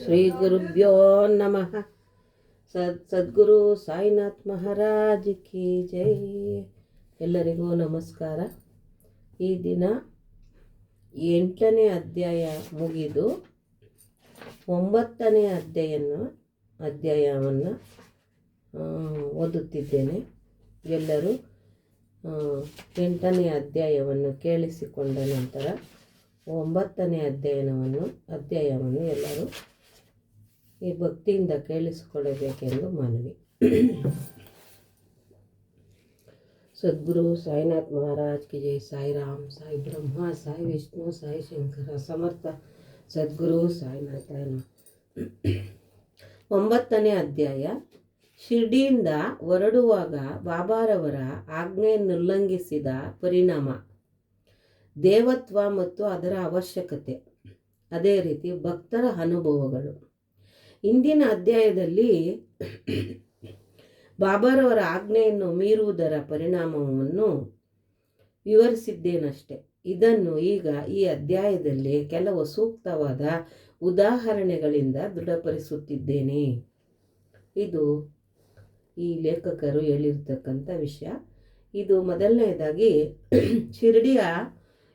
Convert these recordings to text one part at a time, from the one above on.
ಶ್ರೀ ಗುರುಭ್ಯೋ ನಮಃ. ಸದ್ಗುರು ಸಾಯಿನಾಥ್ ಮಹಾರಾಜ್ ಕಿ ಜೈ. ಎಲ್ಲರಿಗೂ ನಮಸ್ಕಾರ. ಈ ದಿನ 8ನೇ ಅಧ್ಯಾಯ ಮುಗಿದು 9ನೇ ಅಧ್ಯಾಯವನ್ನು ಓದುತ್ತಿದ್ದೇನೆ. ಎಲ್ಲರೂ 8ನೇ ಅಧ್ಯಾಯವನ್ನು ಕೇಳಿಸಿಕೊಂಡ ನಂತರ 9ನೇ ಅಧ್ಯಾಯವನ್ನು ಎಲ್ಲರೂ ಈ ಭಕ್ತಿಯಿಂದ ಕೇಳಿಸಿಕೊಳ್ಳಬೇಕೆಂದು ಮನವಿ. ಸದ್ಗುರು ಸಾಯಿನಾಥ್ ಮಹಾರಾಜ್ ಕಿ ಜೈ. ಸಾಯಿ ರಾಮ್, ಸಾಯಿ ಬ್ರಹ್ಮ, ಸಾಯಿ ವಿಷ್ಣು, ಸಾಯಿ ಶಂಕರ ಸಮರ್ಥ ಸದ್ಗುರು ಸಾಯಿನಾಥನ. 9ನೇ ಅಧ್ಯಾಯ. ಶಿರ್ಡಿಯಿಂದ ಹೊರಡುವಾಗ ಬಾಬಾರವರ ಆಜ್ಞೆಯನ್ನು ಉಲ್ಲಂಘಿಸಿದ ಪರಿಣಾಮ, ದೇವತ್ವ ಮತ್ತು ಅದರ ಅವಶ್ಯಕತೆ, ಅದೇ ರೀತಿ ಭಕ್ತರ ಅನುಭವಗಳು. ಇಂದಿನ ಅಧ್ಯಾಯದಲ್ಲಿ ಬಾಬಾರವರ ಆಜ್ಞೆಯನ್ನು ಮೀರುವುದರ ಪರಿಣಾಮವನ್ನು ವಿವರಿಸಿದ್ದೇನಷ್ಟೆ. ಇದನ್ನು ಈಗ ಈ ಅಧ್ಯಾಯದಲ್ಲಿ ಕೆಲವು ಸೂಕ್ತವಾದ ಉದಾಹರಣೆಗಳಿಂದ ದೃಢಪಡಿಸುತ್ತಿದ್ದೇನೆ. ಇದು ಈ ಲೇಖಕರು ಹೇಳಿರ್ತಕ್ಕಂಥ ವಿಷಯ. ಇದು ಮೊದಲನೇದಾಗಿ ಶಿರ್ಡಿಯ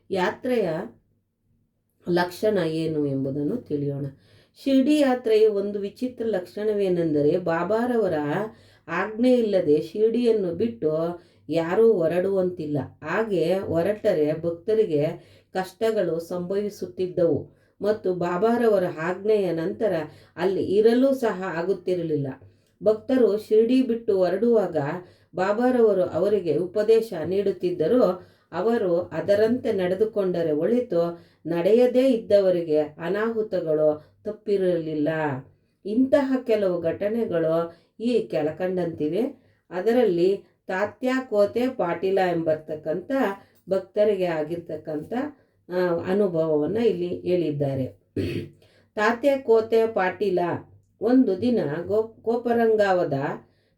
ಯಾತ್ರೆಯ ಲಕ್ಷಣ ಏನು ಎಂಬುದನ್ನು ತಿಳಿಯೋಣ. ಶಿರ್ಡಿ ಯಾತ್ರೆಯ ಒಂದು ವಿಚಿತ್ರ ಲಕ್ಷಣವೇನೆಂದರೆ, ಬಾಬಾರವರ ಆಜ್ಞೆ ಇಲ್ಲದೆ ಶಿರ್ಡಿಯನ್ನು ಬಿಟ್ಟು ಯಾರೂ ಹೊರಡುವಂತಿಲ್ಲ. ಹಾಗೆ ಹೊರಟರೆ ಭಕ್ತರಿಗೆ ಕಷ್ಟಗಳು ಸಂಭವಿಸುತ್ತಿದ್ದವು ಮತ್ತು ಬಾಬಾರವರ ಆಜ್ಞೆಯ ನಂತರ ಅಲ್ಲಿ ಇರಲು ಸಹ ಆಗುತ್ತಿರಲಿಲ್ಲ. ಭಕ್ತರು ಶಿರ್ಡಿ ಬಿಟ್ಟು ಹೊರಡುವಾಗ ಬಾಬಾರವರು ಅವರಿಗೆ ಉಪದೇಶ ನೀಡುತ್ತಿದ್ದರೂ ಅವರು ಅದರಂತೆ ನಡೆದುಕೊಂಡರೆ ಒಳಿತು, ನಡೆಯದೇ ಇದ್ದವರಿಗೆ ಅನಾಹುತಗಳು ತಪ್ಪಿರಲಿಲ್ಲ. ಇಂತಹ ಕೆಲವು ಘಟನೆಗಳು ಈ ಕೆಳಕಂಡಂತಿವೆ. ಅದರಲ್ಲಿ ತಾತ್ಯಾ ಕೋತೆ ಪಾಟೀಲ ಎಂಬರ್ತಕ್ಕಂಥ ಭಕ್ತರಿಗೆ ಆಗಿರ್ತಕ್ಕಂಥ ಅನುಭವವನ್ನು ಇಲ್ಲಿ ಹೇಳಿದ್ದಾರೆ. ತಾತ್ಯಾ ಕೋತೆ ಪಾಟೀಲ ಒಂದು ದಿನ ಕೋಪರಂಗಾವದ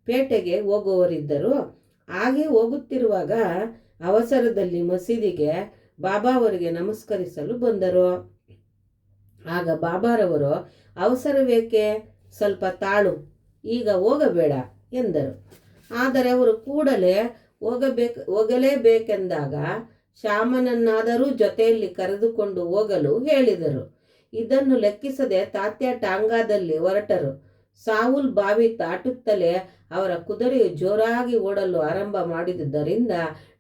ಪೇಟೆಗೆ ಹೋಗುವವರಿದ್ದರು. ಹಾಗೆ ಹೋಗುತ್ತಿರುವಾಗ ಅವಸರದಲ್ಲಿ ಮಸೀದಿಗೆ ಬಾಬಾ ಅವರಿಗೆ ನಮಸ್ಕರಿಸಲು ಬಂದರು. ಆಗ ಬಾಬಾರವರು, ಅವಸರವೇಕೆ, ಸ್ವಲ್ಪ ತಾಳು, ಈಗ ಹೋಗಬೇಡ ಎಂದರು. ಆದರೆ ಅವರು ಕೂಡಲೇ ಹೋಗಲೇಬೇಕೆಂದಾಗ ಶ್ಯಾಮನನ್ನಾದರೂ ಜೊತೆಯಲ್ಲಿ ಕರೆದುಕೊಂಡು ಹೋಗಲು ಹೇಳಿದರು. ಇದನ್ನು ಲೆಕ್ಕಿಸದೆ ತಾತ್ಯ ಟಾಂಗಾದಲ್ಲಿ ಹೊರಟರು. ಸಾವುಲ್ ಬಾವಿ ದಾಟುತ್ತಲೇ ಅವರ ಕುದುರೆಯು ಜೋರಾಗಿ ಓಡಲು ಆರಂಭ ಮಾಡಿದುದರಿಂದ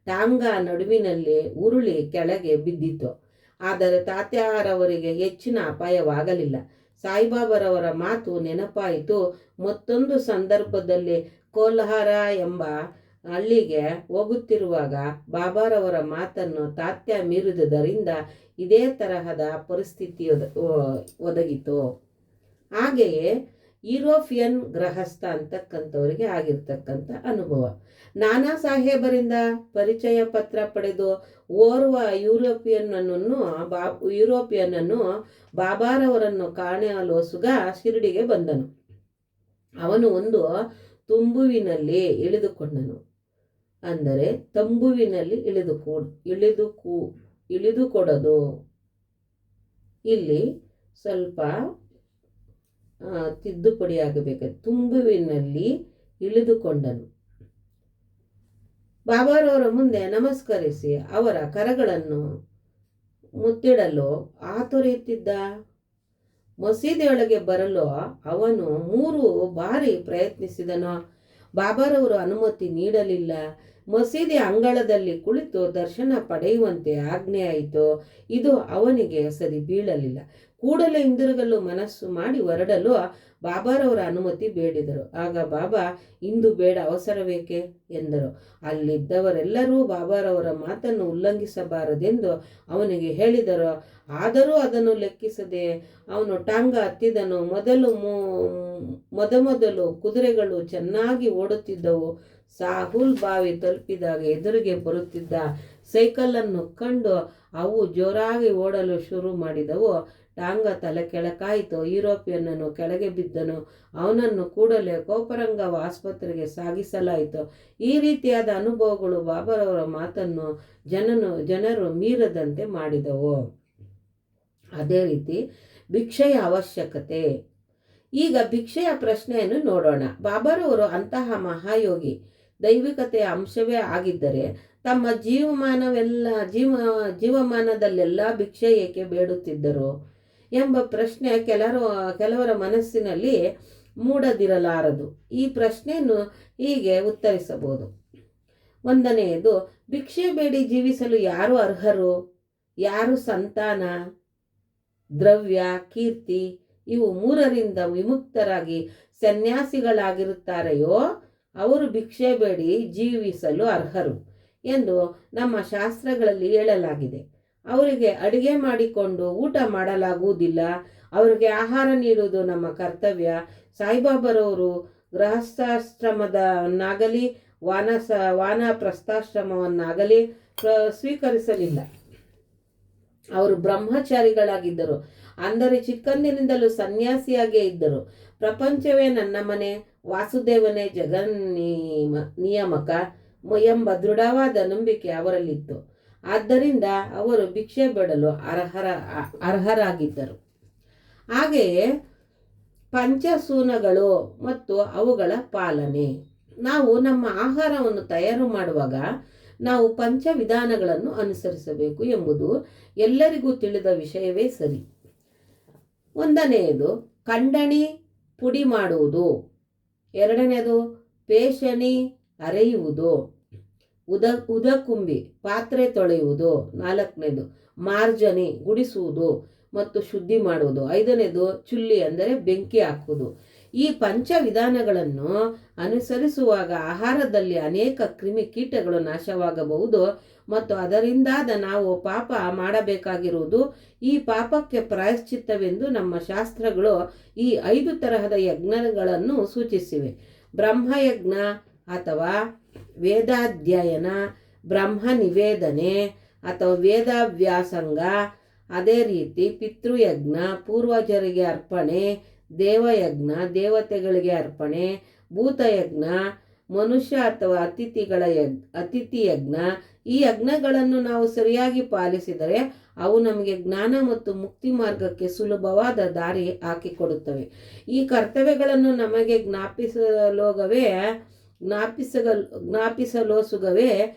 ಟಾಂಗಾ ನಡುವಿನಲ್ಲಿ ಉರುಳಿ ಕೆಳಗೆ ಬಿದ್ದಿತು. ಆದರೆ ತಾತ್ಯಾರವರಿಗೆ ಹೆಚ್ಚಿನ ಅಪಾಯವಾಗಲಿಲ್ಲ. ಸಾಯಿಬಾಬಾರವರ ಮಾತು ನೆನಪಾಯಿತು. ಮತ್ತೊಂದು ಸಂದರ್ಭದಲ್ಲಿ ಕೋಲ್ಹಾರ ಎಂಬ ಹಳ್ಳಿಗೆ ಹೋಗುತ್ತಿರುವಾಗ ಬಾಬಾರವರ ಮಾತನ್ನು ತಾತ್ಯ ಮೀರಿದುದರಿಂದ ಇದೇ ತರಹದ ಪರಿಸ್ಥಿತಿ ಒದಗಿತು. ಹಾಗೆಯೇ ಯುರೋಪಿಯನ್ ಗೃಹಸ್ಥ ಅಂತಕ್ಕಂಥವರಿಗೆ ಆಗಿರ್ತಕ್ಕಂಥ ಅನುಭವ. ನಾನಾ ಸಾಹೇಬರಿಂದ ಪರಿಚಯ ಪತ್ರ ಪಡೆದು ಓರ್ವ ಯುರೋಪಿಯನ್ನನ್ನು ಬಾಬಾರವರನ್ನು ಕಾಣಲೋಸುಗ ಶಿರ್ಡಿಗೆ ಬಂದನು. ಅವನು ಒಂದು ತುಂಬುವಿನಲ್ಲಿ ಇಳಿದುಕೊಂಡನು. ಅಂದರೆ ತಂಬುವಿನಲ್ಲಿ ಇಳಿದುಕೊಡೋದು. ಇಲ್ಲಿ ಸ್ವಲ್ಪ ತಿದ್ದುಪಡಿಯಾಗಬೇಕು. ತುಂಬುವಿನಲ್ಲಿ ಇಳಿದುಕೊಂಡನು. ಬಾಬಾರವರ ಮುಂದೆ ನಮಸ್ಕರಿಸಿ ಅವರ ಕರಗಳನ್ನು ಮುತ್ತಿಡಲು ಆತುರಿಯುತ್ತಿದ್ದ. ಮಸೀದಿಯೊಳಗೆ ಬರಲು ಅವನು 3 ಬಾರಿ ಪ್ರಯತ್ನಿಸಿದನು. ಬಾಬಾರವರು ಅನುಮತಿ ನೀಡಲಿಲ್ಲ. ಮಸೀದಿ ಅಂಗಳದಲ್ಲಿ ಕುಳಿತು ದರ್ಶನ ಪಡೆಯುವಂತೆ ಆಜ್ಞೆಯಾಯಿತು. ಇದು ಅವನಿಗೆ ಸರಿ ಬೀಳಲಿಲ್ಲ. ಕೂಡಲೇ ಹಿಂದಿರುಗಲು ಮನಸ್ಸು ಮಾಡಿ ಹೊರಡಲು ಬಾಬಾರವರ ಅನುಮತಿ ಬೇಡಿದರು. ಆಗ ಬಾಬಾ, ಇಂದು ಬೇಡ, ಅವಸರವೇಕೆ ಎಂದರು. ಅಲ್ಲಿದ್ದವರೆಲ್ಲರೂ ಬಾಬಾರವರ ಮಾತನ್ನು ಉಲ್ಲಂಘಿಸಬಾರದೆಂದು ಅವನಿಗೆ ಹೇಳಿದರು. ಆದರೂ ಅದನ್ನು ಲೆಕ್ಕಿಸದೆ ಅವನು ಟಾಂಗ ಹತ್ತಿದನು. ಮೊದಲು ಕುದುರೆಗಳು ಚೆನ್ನಾಗಿ ಓಡುತ್ತಿದ್ದವು. ಸಾಹುಲ್ ಬಾವಿ ತಲುಪಿದಾಗ ಎದುರಿಗೆ ಬರುತ್ತಿದ್ದ ಸೈಕಲನ್ನು ಕಂಡು ಅವು ಜೋರಾಗಿ ಓಡಲು ಶುರು ಮಾಡಿದವು. ಟಾಂಗ ತಲೆ ಕೆಳಕಾಯಿತು. ಯುರೋಪಿಯನ್ನನು ಕೆಳಗೆ ಬಿದ್ದನು. ಅವನನ್ನು ಕೂಡಲೇ ಕೋಪರಂಗವ ಆಸ್ಪತ್ರೆಗೆ ಸಾಗಿಸಲಾಯಿತು. ಈ ರೀತಿಯಾದ ಅನುಭವಗಳು ಬಾಬಾರವರ ಮಾತನ್ನು ಜನರು ಮೀರದಂತೆ ಮಾಡಿದವು. ಅದೇ ರೀತಿ ಭಿಕ್ಷೆಯ ಅವಶ್ಯಕತೆ. ಈಗ ಭಿಕ್ಷೆಯ ಪ್ರಶ್ನೆಯನ್ನು ನೋಡೋಣ. ಬಾಬಾರವರು ಅಂತಹ ಮಹಾಯೋಗಿ, ದೈವಿಕತೆಯ ಅಂಶವೇ ಆಗಿದ್ದರೆ ತಮ್ಮ ಜೀವಮಾನದಲ್ಲೆಲ್ಲ ಭಿಕ್ಷೆ ಏಕೆ ಬೇಡುತ್ತಿದ್ದರು ಎಂಬ ಪ್ರಶ್ನೆ ಕೆಲವರ ಮನಸ್ಸಿನಲ್ಲಿ ಮೂಡದಿರಲಾರದು. ಈ ಪ್ರಶ್ನೆಯನ್ನು ಹೀಗೆ ಉತ್ತರಿಸಬಹುದು. ಒಂದನೆಯದು, ಭಿಕ್ಷೆ ಬೇಡಿ ಜೀವಿಸಲು ಯಾರು ಅರ್ಹರು? ಯಾರು ಸಂತಾನ, ದ್ರವ್ಯ, ಕೀರ್ತಿ ಇವು ಮೂರರಿಂದ ವಿಮುಕ್ತರಾಗಿ ಸನ್ಯಾಸಿಗಳಾಗಿರುತ್ತಾರೆಯೋ ಅವರು ಭಿಕ್ಷೆ ಬೇಡಿ ಜೀವಿಸಲು ಅರ್ಹರು ಎಂದು ನಮ್ಮ ಶಾಸ್ತ್ರಗಳಲ್ಲಿ ಹೇಳಲಾಗಿದೆ. ಅವರಿಗೆ ಅಡುಗೆ ಮಾಡಿಕೊಂಡು ಊಟ ಮಾಡಲಾಗುವುದಿಲ್ಲ. ಅವರಿಗೆ ಆಹಾರ ನೀಡುವುದು ನಮ್ಮ ಕರ್ತವ್ಯ. ಸಾಯಿಬಾಬರವರು ಗೃಹಸ್ಥಾಶ್ರಮವನ್ನಾಗಲಿ ವಾನಪ್ರಸ್ಥಾಶ್ರಮವನ್ನಾಗಲಿ ಸ್ವೀಕರಿಸಲಿಲ್ಲ. ಅವರು ಬ್ರಹ್ಮಚಾರಿಗಳಾಗಿದ್ದರು. ಅಂದರೆ ಚಿಕ್ಕಂದಿನಿಂದಲೂ ಸನ್ಯಾಸಿಯಾಗೇ ಇದ್ದರು. ಪ್ರಪಂಚವೇ ನನ್ನ ಮನೆ, ವಾಸುದೇವನೇ ನಿಯಾಮಕ ಎಂಬ ದೃಢವಾದ ನಂಬಿಕೆ ಅವರಲ್ಲಿತ್ತು. ಆದ್ದರಿಂದ ಅವರು ಭಿಕ್ಷೆ ಬೇಡಲು ಅರ್ಹರಾಗಿದ್ದರು. ಹಾಗೆಯೇ ಪಂಚಸೂನಗಳು ಮತ್ತು ಅವುಗಳ ಪಾಲನೆ. ನಾವು ನಮ್ಮ ಆಹಾರವನ್ನು ತಯಾರು ಮಾಡುವಾಗ ನಾವು ಪಂಚವಿಧಾನಗಳನ್ನು ಅನುಸರಿಸಬೇಕು ಎಂಬುದು ಎಲ್ಲರಿಗೂ ತಿಳಿದ ವಿಷಯವೇ ಸರಿ. ಒಂದನೆಯದು ಖಂಡಣಿ ಪುಡಿ ಮಾಡುವುದು. ಎರಡನೇದು ಪೇಷಣಿ ಅರೆಯುವುದು. ಉದಕುಂಬಿ ಪಾತ್ರೆ ತೊಳೆಯುವುದು. ನಾಲ್ಕನೇದು ಮಾರ್ಜನಿ ಗುಡಿಸುವುದು ಮತ್ತು ಶುದ್ಧಿ ಮಾಡುವುದು. ಐದನೇದು ಚುಲ್ಲಿ ಅಂದರೆ ಬೆಂಕಿ ಹಾಕುವುದು. ಈ ಪಂಚವಿಧಾನಗಳನ್ನು ಅನುಸರಿಸುವಾಗ ಆಹಾರದಲ್ಲಿ ಅನೇಕ ಕ್ರಿಮಿಕೀಟಗಳು ನಾಶವಾಗಬಹುದು ಮತ್ತು ಅದರಿಂದಾದ ನಾವು ಪಾಪ ಮಾಡಬೇಕಾಗಿರುವುದು. ಈ ಪಾಪಕ್ಕೆ ಪ್ರಾಯಶ್ಚಿತ್ತವೆಂದು ನಮ್ಮ ಶಾಸ್ತ್ರಗಳು ಈ 5 ತರಹದ ಯಜ್ಞಗಳನ್ನು ಸೂಚಿಸಿವೆ. ಬ್ರಹ್ಮಯಜ್ಞ ಅಥವಾ ವೇದಾಧ್ಯಯನ, ಬ್ರಹ್ಮ ನಿವೇದನೆ ಅಥವಾ ವೇದಾವ್ಯಾಸಂಗ, ಅದೇ ರೀತಿ ಪಿತೃಯಜ್ಞ, ಪೂರ್ವಜರಿಗೆ ಅರ್ಪಣೆ, ದೇವಯಜ್ಞ, ದೇವತೆಗಳಿಗೆ ಅರ್ಪಣೆ, ಭೂತಯಜ್ಞ, ಮನುಷ್ಯ ಅಥವಾ ಅತಿಥಿ ಯಜ್ಞ. ಈ ಯಜ್ಞಗಳನ್ನು ನಾವು ಸರಿಯಾಗಿ ಪಾಲಿಸಿದರೆ ಅವು ನಮಗೆ ಜ್ಞಾನ ಮತ್ತು ಮುಕ್ತಿ ಮಾರ್ಗಕ್ಕೆ ಸುಲಭವಾದ ದಾರಿ ಹಾಕಿಕೊಡುತ್ತವೆ. ಈ ಕರ್ತವ್ಯಗಳನ್ನು ನಮಗೆ ಜ್ಞಾಪಿಸಲೋಸುಗವೇ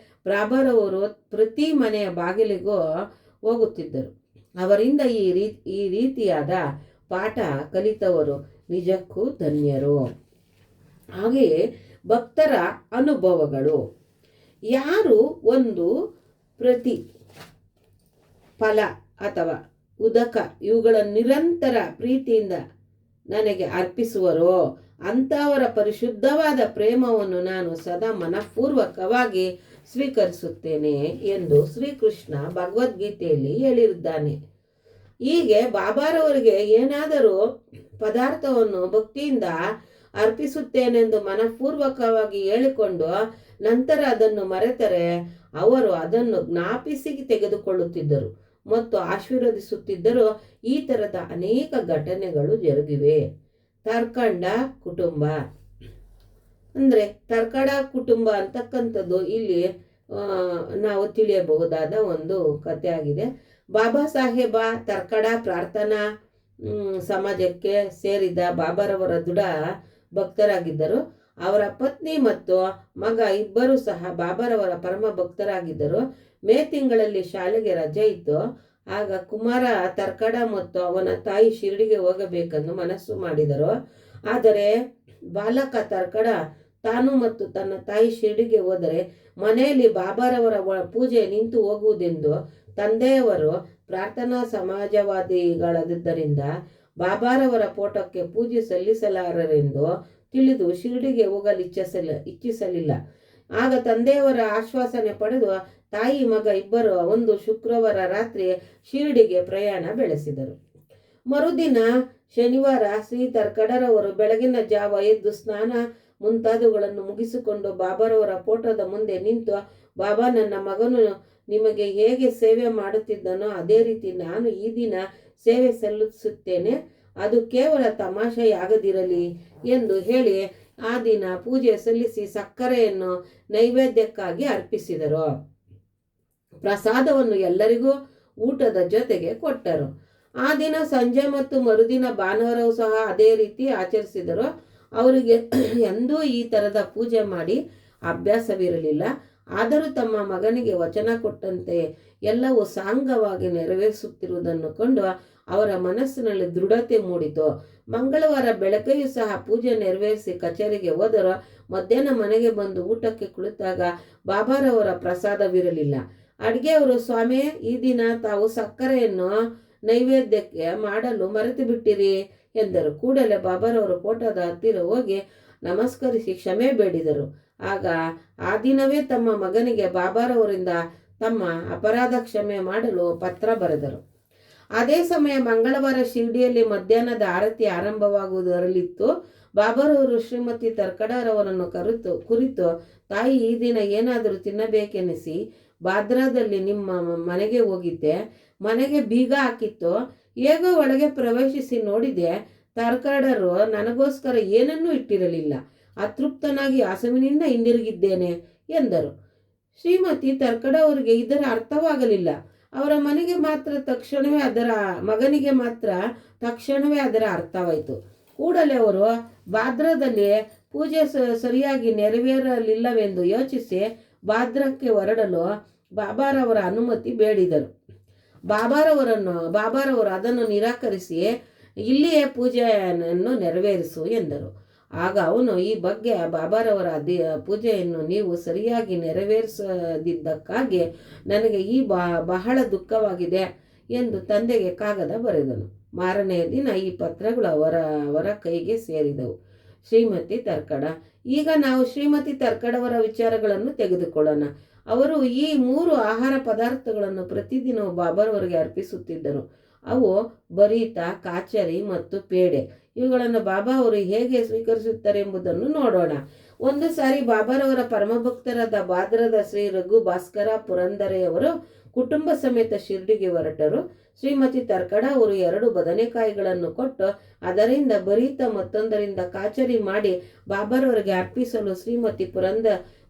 ಬಾಬಾರವರು ಪ್ರತಿ ಮನೆಯ ಬಾಗಿಲಿಗೂ ಹೋಗುತ್ತಿದ್ದರು. ಅವರಿಂದ ಈ ರೀತಿಯಾದ ಪಾಠ ಕಲಿತವರು ನಿಜಕ್ಕೂ ಧನ್ಯರು. ಹಾಗೆಯೇ ಭಕ್ತರ ಅನುಭವಗಳು. ಯಾರು ಒಂದು ಪ್ರತಿ ಫಲ ಅಥವಾ ಉದಕ ಇವುಗಳ ನಿರಂತರ ಪ್ರೀತಿಯಿಂದ ನನಗೆ ಅರ್ಪಿಸುವರೋ ಅಂಥವರ ಪರಿಶುದ್ಧವಾದ ಪ್ರೇಮವನ್ನು ನಾನು ಸದಾ ಮನಪೂರ್ವಕವಾಗಿ ಸ್ವೀಕರಿಸುತ್ತೇನೆ ಎಂದು ಶ್ರೀಕೃಷ್ಣ ಭಗವದ್ಗೀತೆಯಲ್ಲಿ ಹೇಳಿದ್ದಾನೆ. ಹೀಗೆ ಬಾಬಾರವರಿಗೆ ಏನಾದರೂ ಪದಾರ್ಥವನ್ನು ಭಕ್ತಿಯಿಂದ ಅರ್ಪಿಸುತ್ತೇನೆಂದು ಮನಪೂರ್ವಕವಾಗಿ ಹೇಳಿಕೊಂಡು ನಂತರ ಅದನ್ನು ಮರೆತರೆ ಅವರು ಅದನ್ನು ಜ್ಞಾಪಿಸಿ ತೆಗೆದುಕೊಳ್ಳುತ್ತಿದ್ದರು ಮತ್ತು ಆಶೀರ್ವದಿಸುತ್ತಿದ್ದರು. ಈ ಥರದ ಅನೇಕ ಘಟನೆಗಳು ಜರುಗಿವೆ. ತರ್ಕಂಡ ಕುಟುಂಬ ಅಂದರೆ ತರ್ಕಡ ಕುಟುಂಬ ಅಂತಕ್ಕಂಥದ್ದು ಇಲ್ಲಿ ನಾವು ತಿಳಿಯಬಹುದಾದ ಒಂದು ಕಥೆ ಆಗಿದೆ. ಬಾಬಾ ಸಾಹೇಬ ತರ್ಕಡ ಪ್ರಾರ್ಥನಾ ಸಮಾಜಕ್ಕೆ ಸೇರಿದ ಬಾಬಾರವರ ದೃಢ ಭಕ್ತರಾಗಿದ್ದರು. ಅವರ ಪತ್ನಿ ಮತ್ತು ಮಗ ಇಬ್ಬರೂ ಸಹ ಬಾಬಾರವರ ಪರಮ ಭಕ್ತರಾಗಿದ್ದರು. ಮೇ ತಿಂಗಳಲ್ಲಿ ಶಾಲೆಗೆ ರಜೆ ಇತ್ತು. ಆಗ ಕುಮಾರ ತರ್ಕಡ ಮತ್ತು ಅವನ ತಾಯಿ ಶಿರಡಿಗೆ ಹೋಗಬೇಕೆಂದು ಮನಸ್ಸು ಮಾಡಿದರು. ಆದರೆ ಬಾಲಕ ತರ್ಕಡ ತಾನು ಮತ್ತು ತನ್ನ ತಾಯಿ ಶಿರಡಿಗೆ ಹೋದರೆ ಮನೆಯಲ್ಲಿ ಬಾಬಾರವರ ಪೂಜೆ ನಿಂತು ಹೋಗುವುದೆಂದು ತಂದೆಯವರು ಪ್ರಾರ್ಥನಾ ಸಮಾಜವಾದಿಗಳಾದ್ದರಿಂದ ಬಾಬಾರವರ ಫೋಟೋಕ್ಕೆ ಪೂಜೆ ಸಲ್ಲಿಸಲಾರರೆಂದು ತಿಳಿದು ಶಿರಡಿಗೆ ಹೋಗಲು ಇಚ್ಛಿಸಲಿಲ್ಲ. ಆಗ ತಂದೆಯವರ ಆಶ್ವಾಸನೆ ಪಡೆದು ತಾಯಿ ಮಗ ಇಬ್ಬರು ಒಂದು ಶುಕ್ರವಾರ ರಾತ್ರಿ ಶಿರಡಿಗೆ ಪ್ರಯಾಣ ಬೆಳೆಸಿದರು. ಮರುದಿನ ಶನಿವಾರ ಶ್ರೀ ತರ್ಕಡರವರು ಬೆಳಗಿನ ಜಾವ ಎದ್ದು ಸ್ನಾನ ಮುಂತಾದವುಗಳನ್ನು ಮುಗಿಸಿಕೊಂಡು ಬಾಬಾರವರ ಫೋಟೋದ ಮುಂದೆ ನಿಂತು, ಬಾಬಾ, ನನ್ನ ಮಗನು ನಿಮಗೆ ಹೇಗೆ ಸೇವೆ ಮಾಡುತ್ತಿದ್ದನೋ ಅದೇ ರೀತಿ ನಾನು ಈ ದಿನ ಸೇವೆ ಸಲ್ಲಿಸುತ್ತೇನೆ. ಅದು ಕೇವಲ ತಮಾಷೆಯಾಗದಿರಲಿ ಎಂದು ಹೇಳಿ ಆ ದಿನ ಪೂಜೆ ಸಲ್ಲಿಸಿ ಸಕ್ಕರೆಯನ್ನು ನೈವೇದ್ಯಕ್ಕಾಗಿ ಅರ್ಪಿಸಿದರು. ಪ್ರಸಾದವನ್ನು ಎಲ್ಲರಿಗೂ ಊಟದ ಜೊತೆಗೆ ಕೊಟ್ಟರು. ಆ ದಿನ ಸಂಜೆ ಮತ್ತು ಮರುದಿನ ಭಾನುವಾರವೂ ಸಹ ಅದೇ ರೀತಿ ಆಚರಿಸಿದರು. ಅವರಿಗೆ ಎಂದೂ ಈ ಥರದ ಪೂಜೆ ಮಾಡಿ ಅಭ್ಯಾಸವಿರಲಿಲ್ಲ. ಆದರೂ ತಮ್ಮ ಮಗನಿಗೆ ವಚನ ಕೊಟ್ಟಂತೆ ಎಲ್ಲವೂ ಸಾಂಗವಾಗಿ ನೆರವೇರಿಸುತ್ತಿರುವುದನ್ನು ಕಂಡು ಅವರ ಮನಸ್ಸಿನಲ್ಲಿ ದೃಢತೆ ಮೂಡಿತು. ಮಂಗಳವಾರ ಬೆಳಗ್ಗೆಯೂ ಸಹ ಪೂಜೆ ನೆರವೇರಿಸಿ ಕಚೇರಿಗೆ ಹೋದರು. ಮಧ್ಯಾಹ್ನ ಮನೆಗೆ ಬಂದು ಊಟಕ್ಕೆ ಕುಳಿತಾಗ ಬಾಬಾರವರ ಪ್ರಸಾದವಿರಲಿಲ್ಲ. ಅಡುಗೆಯವರು, ಸ್ವಾಮಿ, ಈ ದಿನ ತಾವು ಸಕ್ಕರೆಯನ್ನು ನೈವೇದ್ಯಕ್ಕೆ ಮಾಡಲು ಮರೆತು ಬಿಟ್ಟಿರಿ ಎಂದರು. ಕೂಡಲೇ ಬಾಬಾರವರು ಫೋಟೋದ ಹತ್ತಿರ ಹೋಗಿ ನಮಸ್ಕರಿಸಿ ಕ್ಷಮೆ ಬೇಡಿದರು. ಆಗ ಆ ದಿನವೇ ತಮ್ಮ ಮಗನಿಗೆ ಬಾಬಾರವರಿಂದ ತಮ್ಮ ಅಪರಾಧ ಕ್ಷಮೆ ಮಾಡಲು ಪತ್ರ ಬರೆದರು. ಅದೇ ಸಮಯ ಮಂಗಳವಾರ ಶಿರ್ಡಿಯಲ್ಲಿ ಮಧ್ಯಾಹ್ನದ ಆರತಿ ಆರಂಭವಾಗುವುದರಲ್ಲಿತ್ತು. ಬಾಬಾರವರು ಶ್ರೀಮತಿ ತರ್ಕಡರವರನ್ನು ಕುರಿತು, ತಾಯಿ, ಈ ದಿನ ಏನಾದರೂ ತಿನ್ನಬೇಕೆನಿಸಿ ಬಾದ್ರಾದಲ್ಲಿ ನಿಮ್ಮ ಮನೆಗೆ ಹೋಗಿದ್ದೆ. ಮನೆಗೆ ಬೀಗ ಹಾಕಿತ್ತು. ಹೇಗೋ ಒಳಗೆ ಪ್ರವೇಶಿಸಿ ನೋಡಿದೆ, ತರ್ಕಡರು ನನಗೋಸ್ಕರ ಏನನ್ನೂ ಇಟ್ಟಿರಲಿಲ್ಲ. ಅತೃಪ್ತನಾಗಿ ಹಸುವಿನಿಂದ ಹಿಂದಿರುಗಿದ್ದೇನೆ ಎಂದರು. ಶ್ರೀಮತಿ ತರ್ಕಡ ಅವರಿಗೆ ಇದರ ಅರ್ಥವಾಗಲಿಲ್ಲ. ಅವರ ಮಗನಿಗೆ ಮಾತ್ರ ತಕ್ಷಣವೇ ಅದರ ಅರ್ಥವಾಯಿತು. ಕೂಡಲೇ ಅವರು ಬಾದ್ರದಲ್ಲಿ ಪೂಜೆ ಸರಿಯಾಗಿ ನೆರವೇರಲಿಲ್ಲವೆಂದು ಯೋಚಿಸಿ ಬಾದ್ರಕ್ಕೆ ಹೊರಡಲು ಬಾಬಾರವರ ಅನುಮತಿ ಬೇಡಿದರು. ಬಾಬಾರವರು ಅದನ್ನು ನಿರಾಕರಿಸಿ, ಇಲ್ಲಿಯೇ ಪೂಜೆಯನ್ನು ನೆರವೇರಿಸು ಎಂದರು. ಆಗ ಅವನು, ಈ ಬಗ್ಗೆ ಬಾಬಾರವರ ಪೂಜೆಯನ್ನು ನೀವು ಸರಿಯಾಗಿ ನೆರವೇರಿಸದಿದ್ದಕ್ಕಾಗಿ ನನಗೆ ಬಹಳ ದುಃಖವಾಗಿದೆ ಎಂದು ತಂದೆಗೆ ಕಾಗದ ಬರೆದನು. ಮಾರನೆಯ ದಿನ ಈ ಪತ್ರಗಳು ಅವರ ಕೈಗೆ ಸೇರಿದವು. ಶ್ರೀಮತಿ ತರ್ಕಡ. ಈಗ ನಾವು ಶ್ರೀಮತಿ ತರ್ಕಡವರ ವಿಚಾರಗಳನ್ನು ತೆಗೆದುಕೊಳ್ಳೋಣ. ಅವರು ಈ 3 ಆಹಾರ ಪದಾರ್ಥಗಳನ್ನು ಪ್ರತಿದಿನವೂ ಬಾಬಾರವರಿಗೆ ಅರ್ಪಿಸುತ್ತಿದ್ದರು. ಅವು ಬರೀತ, ಕಾಚರಿ ಮತ್ತು ಪೇಡೆ. ಇವುಗಳನ್ನು ಬಾಬಾ ಅವರು ಹೇಗೆ ಸ್ವೀಕರಿಸುತ್ತಾರೆ ಎಂಬುದನ್ನು ನೋಡೋಣ. ಒಂದು ಸಾರಿ ಬಾಬಾರವರ ಪರಮಭಕ್ತರಾದ ಬಾದ್ರದ ಶ್ರೀ ರಘು ಭಾಸ್ಕರ ಪುರಂದರೆಯವರು ಕುಟುಂಬ ಸಮೇತ ಶಿರ್ಡಿಗೆ ಹೊರಟರು. ಶ್ರೀಮತಿ ತರ್ಕಡ ಅವರು 2 ಬದನೆಕಾಯಿಗಳನ್ನು ಕೊಟ್ಟು ಅದರಿಂದ ಬರೀತ ಮತ್ತೊಂದರಿಂದ ಕಾಚರಿ ಮಾಡಿ ಬಾಬಾರವರಿಗೆ ಅರ್ಪಿಸಲು ಶ್ರೀಮತಿ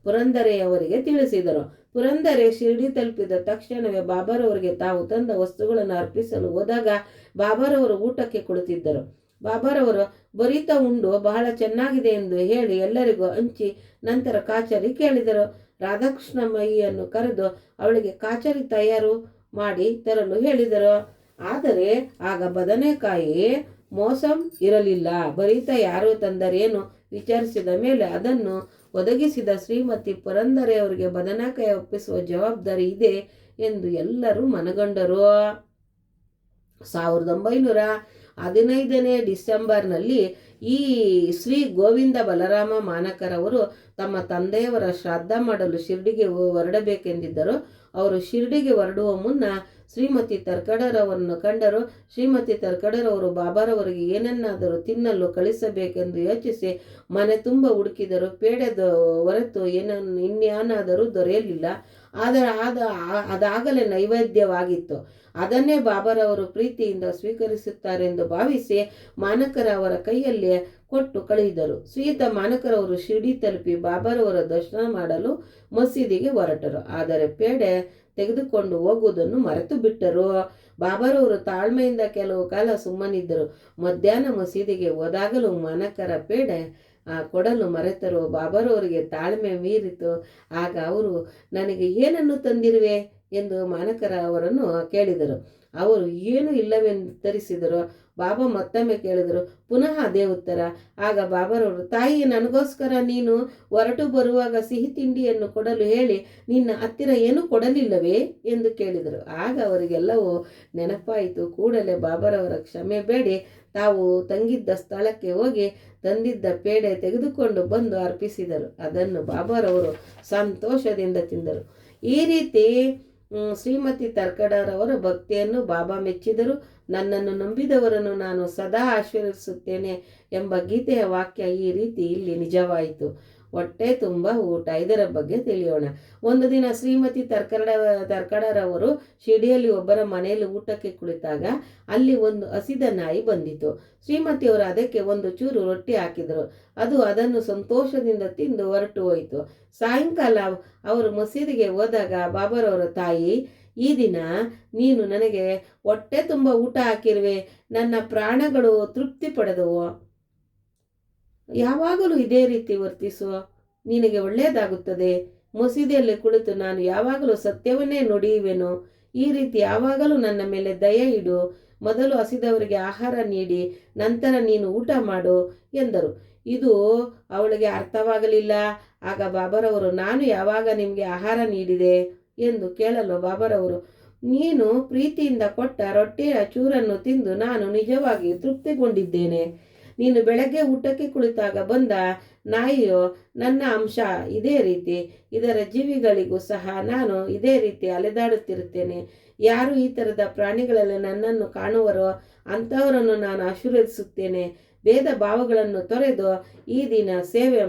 ಪುರಂದರೆಯವರಿಗೆ ತಿಳಿಸಿದರು. ಪುರಂದರೆ ಶಿರ್ಡಿ ತಲುಪಿದ ತಕ್ಷಣವೇ ಬಾಬಾರವರಿಗೆ ತಾವು ತಂದ ವಸ್ತುಗಳನ್ನು ಅರ್ಪಿಸಲು ಹೋದಾಗ ಬಾಬಾರವರು ಊಟಕ್ಕೆ ಕುಳಿತಿದ್ದರು. ಬಾಬಾರವರು ಬರೀತ ಉಂಡು ಬಹಳ ಚೆನ್ನಾಗಿದೆ ಎಂದು ಹೇಳಿ ಎಲ್ಲರಿಗೂ ಹಂಚಿ ನಂತರ ಕಾಚರಿ ಕೇಳಿದರು. ರಾಧಾಕೃಷ್ಣಮಯ್ಯಿಯನ್ನು ಕರೆದು ಅವಳಿಗೆ ಕಾಚರಿ ತಯಾರು ಮಾಡಿ ತರಲು ಹೇಳಿದರು. ಆದರೆ ಆಗ ಬದನೆಕಾಯಿ ಮೋಸಂ ಇರಲಿಲ್ಲ. ಬರೀತ ಯಾರು ತಂದರೇನು ವಿಚಾರಿಸಿದ ಮೇಲೆ ಅದನ್ನು ಒದಗಿಸಿದ ಶ್ರೀಮತಿ ಪುರಂದರೆಯವರಿಗೆ ಬದನೆಕಾಯಿ ಒಪ್ಪಿಸುವ ಜವಾಬ್ದಾರಿ ಇದೆ ಎಂದು ಎಲ್ಲರೂ ಮನಗಂಡರು. 1915ನೇ ಡಿಸೆಂಬರ್ನಲ್ಲಿ ಈ ಶ್ರೀ ಗೋವಿಂದ ಬಲರಾಮ ಮಾನಕರವರು ತಮ್ಮ ತಂದೆಯವರ ಶ್ರಾದ್ದ ಮಾಡಲು ಶಿರ್ಡಿಗೆ ಹೊರಡಬೇಕೆಂದಿದ್ದರು. ಅವರು ಶಿರ್ಡಿಗೆ ಹೊರಡುವ ಮುನ್ನ ಶ್ರೀಮತಿ ತರ್ಕಡರವರನ್ನು ಕಂಡರು. ಶ್ರೀಮತಿ ತರ್ಕಡರವರು ಬಾಬಾರವರಿಗೆ ಏನನ್ನಾದರೂ ತಿನ್ನಲು ಕಳಿಸಬೇಕೆಂದು ಯೋಚಿಸಿ ಮನೆ ತುಂಬ ಹುಡುಕಿದರು. ಪೇಡೆದ ಹೊರತು ಇನ್ಯಾನಾದರೂ ದೊರೆಯಲಿಲ್ಲ. ಆದರೆ ಅದಾಗಲೇ ನೈವೇದ್ಯವಾಗಿತ್ತು. ಅದನ್ನೇ ಬಾಬಾರವರು ಪ್ರೀತಿಯಿಂದ ಸ್ವೀಕರಿಸುತ್ತಾರೆಂದು ಭಾವಿಸಿ ಮಾನಕರ ಅವರ ಕೈಯಲ್ಲಿ ಕೊಟ್ಟು ಕಳುಹಿದರು. ಶ್ರೀಯುತ ಮಾನಕರವರು ಶಿರ್ಡಿ ತಲುಪಿ ಬಾಬಾರವರ ದರ್ಶನ ಮಾಡಲು ಮಸೀದಿಗೆ ಹೊರಟರು. ಆದರೆ ಪೇಡೆ ತೆಗೆದುಕೊಂಡು ಹೋಗುವುದನ್ನು ಮರೆತು ಬಿಟ್ಟರು. ಬಾಬಾರವರು ತಾಳ್ಮೆಯಿಂದ ಕೆಲವು ಕಾಲ ಸುಮ್ಮನಿದ್ದರು. ಮಧ್ಯಾಹ್ನ ಮಸೀದಿಗೆ ಹೋದಾಗಲೂ ಮಾನಕರ ಪೇಡೆ ಕೊಡಲು ಮರೆತರು. ಬಾಬಾರವರಿಗೆ ತಾಳ್ಮೆ ಮೀರಿತು. ಆಗ ಅವರು, ನನಗೆ ಏನನ್ನು ತಂದಿರುವೆ ಎಂದು ಮಾನಕರ ಅವರನ್ನು ಕೇಳಿದರು. ಅವರು ಏನೂ ಇಲ್ಲವೆಂದುತ್ತರಿಸಿದರು. ಬಾಬಾ ಮತ್ತೊಮ್ಮೆ ಕೇಳಿದರು. ಪುನಃ ಅದೇ ಉತ್ತರ. ಆಗ ಬಾಬಾರವರು, ತಾಯಿ, ನನಗೋಸ್ಕರ ನೀನು ಹೊರಟು ಬರುವಾಗ ಸಿಹಿ ತಿಂಡಿಯನ್ನು ಕೊಡಲು ಹೇಳಿ ನಿನ್ನ ಹತ್ತಿರ ಏನೂ ಕೊಡಲಿಲ್ಲವೇ ಎಂದು ಕೇಳಿದರು. ಆಗ ಅವರಿಗೆಲ್ಲವೂ ನೆನಪಾಯಿತು. ಕೂಡಲೇ ಬಾಬಾರವರ ಕ್ಷಮೆ ಬೇಡಿ ತಾವು ತಂಗಿದ್ದ ಸ್ಥಳಕ್ಕೆ ಹೋಗಿ ತಂದಿದ್ದ ಪೇಡೆ ತೆಗೆದುಕೊಂಡು ಬಂದು ಅರ್ಪಿಸಿದರು. ಅದನ್ನು ಬಾಬಾರವರು ಸಂತೋಷದಿಂದ ತಿಂದರು. ಈ ರೀತಿ ಶ್ರೀಮತಿ ತರ್ಕಡರವರ ಭಕ್ತಿಯನ್ನು ಬಾಬಾ ಮೆಚ್ಚಿದರು. ನನ್ನನ್ನು ನಂಬಿದವರನ್ನು ನಾನು ಸದಾ ಆಶೀರ್ವದಿಸುತ್ತೇನೆ ಎಂಬ ಗೀತೆಯ ವಾಕ್ಯ ಈ ರೀತಿ ಇಲ್ಲಿ ನಿಜವಾಯಿತು. ಹೊಟ್ಟೆ ತುಂಬ ಊಟ. ಇದರ ಬಗ್ಗೆ ತಿಳಿಯೋಣ. ಒಂದು ದಿನ ಶ್ರೀಮತಿ ತರ್ಕಡರವರು ಶಿರ್ಡಿಯಲ್ಲಿ ಒಬ್ಬರ ಮನೆಯಲ್ಲಿ ಊಟಕ್ಕೆ ಕುಳಿತಾಗ ಅಲ್ಲಿ ಒಂದು ಹಸಿದ ನಾಯಿ ಬಂದಿತು. ಶ್ರೀಮತಿಯವರು ಅದಕ್ಕೆ ಒಂದು ಚೂರು ರೊಟ್ಟಿ ಹಾಕಿದರು. ಅದು ಅದನ್ನು ಸಂತೋಷದಿಂದ ತಿಂದು ಹೊರಟು ಹೋಯಿತು. ಸಾಯಂಕಾಲ ಅವರು ಮಸೀದಿಗೆ ಹೋದಾಗ ಬಾಬಾರವರ ತಾಯಿ, ಈ ದಿನ ನೀನು ನನಗೆ ಹೊಟ್ಟೆ ತುಂಬ ಊಟ ಹಾಕಿರುವೆ, ನನ್ನ ಪ್ರಾಣಗಳು ತೃಪ್ತಿ ಪಡೆದವು. ಯಾವಾಗಲೂ ಇದೇ ರೀತಿ ವರ್ತಿಸು, ನಿನಗೆ ಒಳ್ಳೆಯದಾಗುತ್ತದೆ. ಮಸೀದಿಯಲ್ಲಿ ಕುಳಿತು ನಾನು ಯಾವಾಗಲೂ ಸತ್ಯವನ್ನೇ ನುಡಿಯುವೆನು. ಈ ರೀತಿ ಯಾವಾಗಲೂ ನನ್ನ ಮೇಲೆ ದಯೆ ಇಡು. ಮೊದಲು ಹಸಿದವರಿಗೆ ಆಹಾರ ನೀಡಿ ನಂತರ ನೀನು ಊಟ ಮಾಡು ಎಂದರು. ಇದು ಅವಳಿಗೆ ಅರ್ಥವಾಗಲಿಲ್ಲ. ಆಗ ಬಾಬರವರು, ನಾನು ಯಾವಾಗ ನಿಮಗೆ ಆಹಾರ ನೀಡಿದೆ ಎಂದು ಕೇಳಲು ಬಾಬರವರು, ನೀನು ಪ್ರೀತಿಯಿಂದ ಕೊಟ್ಟ ರೊಟ್ಟಿಯ ಚೂರನ್ನು ತಿಂದು ನಾನು ನಿಜವಾಗಿ ತೃಪ್ತಿಗೊಂಡಿದ್ದೇನೆ. ನೀನು ಬೆಳಗ್ಗೆ ಊಟಕ್ಕೆ ಕುಳಿತಾಗ ಬಂದ ನಾಯಿಯು ನನ್ನ ಅಂಶ ಇದೇ ರೀತಿ. ಇದರ ಜೀವಿಗಳಿಗೂ ಸಹ ನಾನು ಇದೇ ರೀತಿ ಅಲೆದಾಡುತ್ತಿರುತ್ತೇನೆ. ಯಾರು ಈ ಥರದ ಪ್ರಾಣಿಗಳಲ್ಲಿ ನನ್ನನ್ನು ಕಾಣುವರೋ ಅಂಥವರನ್ನು ನಾನು ಆಶೀರ್ವದಿಸುತ್ತೇನೆ. ಭೇದ ಭಾವಗಳನ್ನು ತೊರೆದು ಈ ದಿನ ಸೇವೆ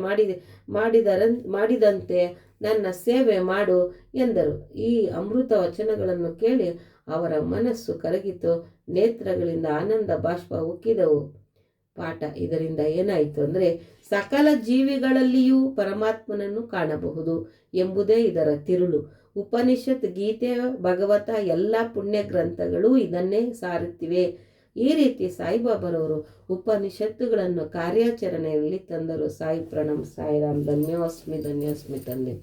ಮಾಡಿದಂತೆ ನನ್ನ ಸೇವೆ ಮಾಡು ಎಂದರು. ಈ ಅಮೃತ ವಚನಗಳನ್ನು ಕೇಳಿ ಅವರ ಮನಸ್ಸು ಕರಗಿತು, ನೇತ್ರಗಳಿಂದ ಆನಂದ ಬಾಷ್ಪ ಉಕ್ಕಿದವು. ಪಾಠ. ಇದರಿಂದ ಏನಾಯಿತು ಅಂದರೆ, ಸಕಲ ಜೀವಿಗಳಲ್ಲಿಯೂ ಪರಮಾತ್ಮನನ್ನು ಕಾಣಬಹುದು ಎಂಬುದೇ ಇದರ ತಿರುಳು. ಉಪನಿಷತ್, ಗೀತೆ, ಭಗವತ ಎಲ್ಲ ಪುಣ್ಯ ಗ್ರಂಥಗಳು ಇದನ್ನೇ ಸಾರುತ್ತಿವೆ. ಈ ರೀತಿ ಸಾಯಿಬಾಬರವರು ಉಪನಿಷತ್ತುಗಳನ್ನು ಕಾರ್ಯಾಚರಣೆಯಲ್ಲಿ ತಂದರು. ಸಾಯಿ ಪ್ರಣಮ್, ಸಾಯಿರಾಮ್. ಧನ್ಯೋಸ್ಮಿ ಧನ್ಯೋಸ್ಮಿ ತಂದೆ.